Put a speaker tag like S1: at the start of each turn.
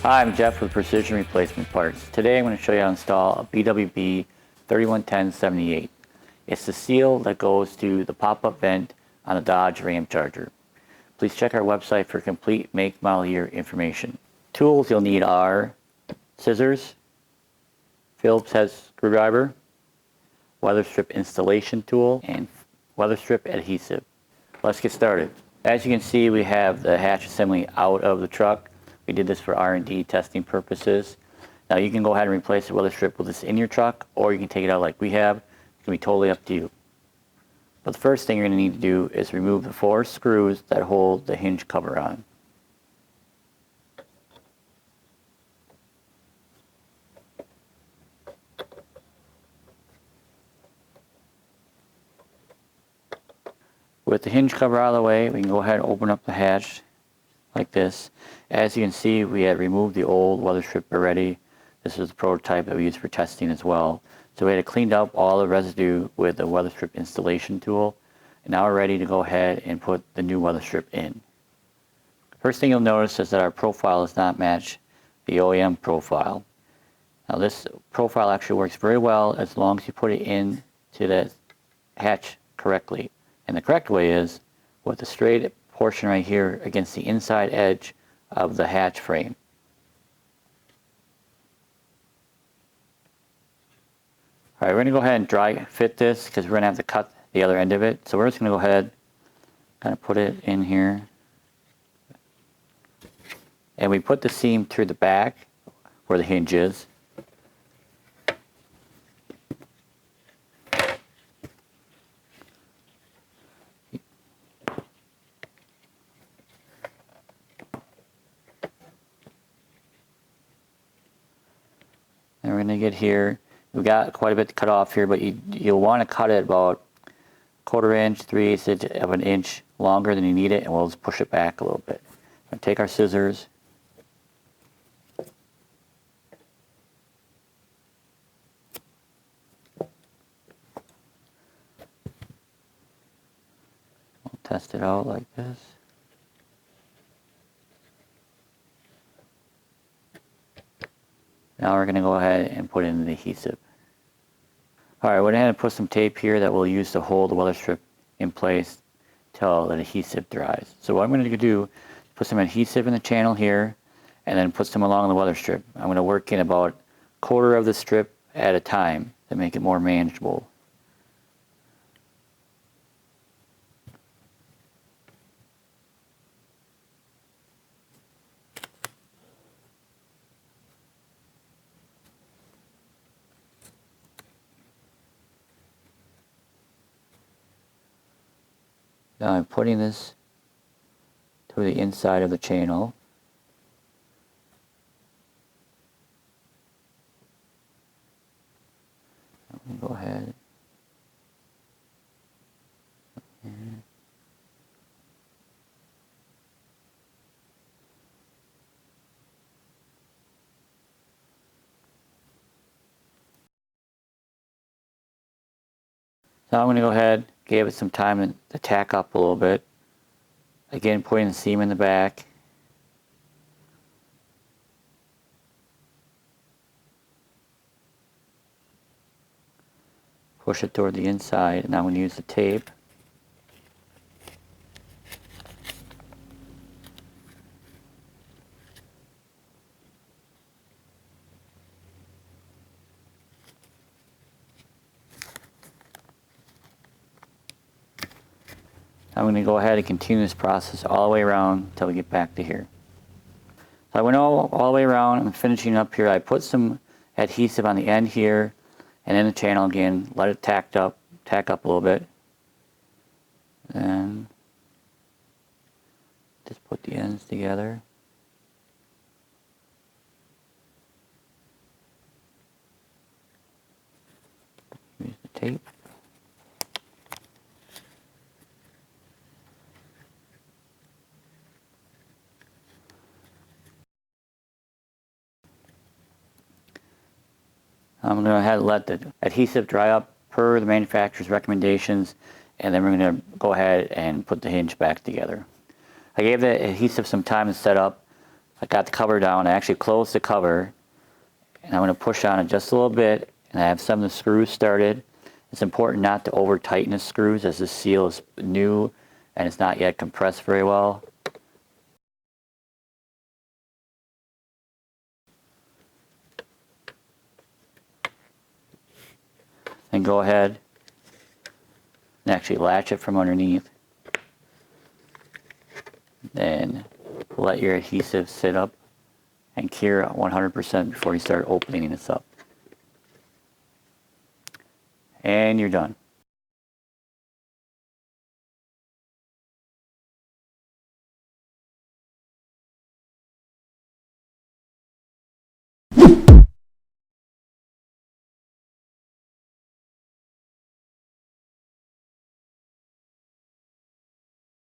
S1: Hi, I'm Jeff with Precision Replacement Parts. Today I'm going to show you how to install a BWB 311078. It's the seal that goes to the pop-up vent on a Dodge Ramcharger. Please check our website for complete make, model, year information. Tools you'll need are scissors, Phillips head screwdriver, Weatherstrip installation tool, and Weatherstrip adhesive. Let's get started. As you can see, we have the hatch assembly out of the truck. We did this for R&D testing purposes. Now you can go ahead and replace the Weatherstrip with this in your truck, or you can take it out like we have. It's going to be totally up to you. But the first thing you're going to need to do is remove the 4 screws that hold the hinge cover on. With the hinge cover out of the way, we can go ahead and open up the hatch like this. As you can see, we had removed the old Weatherstrip already. This is the prototype that we used for testing as well. So we had cleaned up all the residue with the Weatherstrip installation tool. And now we're ready to go ahead and put the new Weatherstrip in. First thing you'll notice is that our profile does not match the OEM profile. Now this profile actually works very well as long as you put it in to the hatch correctly. And the correct way is with the straight portion right here against the inside edge of the hatch frame. Alright, we're going to go ahead and dry fit this because we're going to have to cut the other end of it. So we're just going to go ahead, kind of put it in here. And we put the seam through the back where the hinge is. And we're going to get here. We've got quite a bit to cut off here, but you'll want to cut it about 1/4 inch, 3/8 of an inch longer than you need it, and we'll just push it back a little bit. We're going to take our scissors. We'll test it out like this. Now we're going to go ahead and put in the adhesive. Alright, we're going to put some tape here that we'll use to hold the Weatherstrip in place till the adhesive dries. So what I'm going to do is put some adhesive in the channel here and then put some along the Weatherstrip. I'm going to work in about 1/4 of the strip at a time to make it more manageable. Now I'm putting this to the inside of the channel. I'm going to go ahead. Now I'm going to go ahead, give it some time to tack up a little bit. Again, putting the seam in the back. Push it toward the inside, and now I'm going to use the tape. I'm going to go ahead and continue this process all the way around until we get back to here. So I went all the way around. I'm finishing up here. I put some adhesive on the end here and in the channel again. Let it tack up a little bit. And just put the ends together. Use the tape. I'm going to go ahead and let the adhesive dry up per the manufacturer's recommendations, and then we're going to go ahead and put the hinge back together. I gave the adhesive some time to set up, I got the cover down. I actually closed the cover, and I'm going to push on it just a little bit, and I have some of the screws started. It's important not to over tighten the screws as the seal is new and it's not yet compressed very well. Then go ahead and actually latch it from underneath. Then let your adhesive sit up and cure 100% before you start opening this up. And you're done.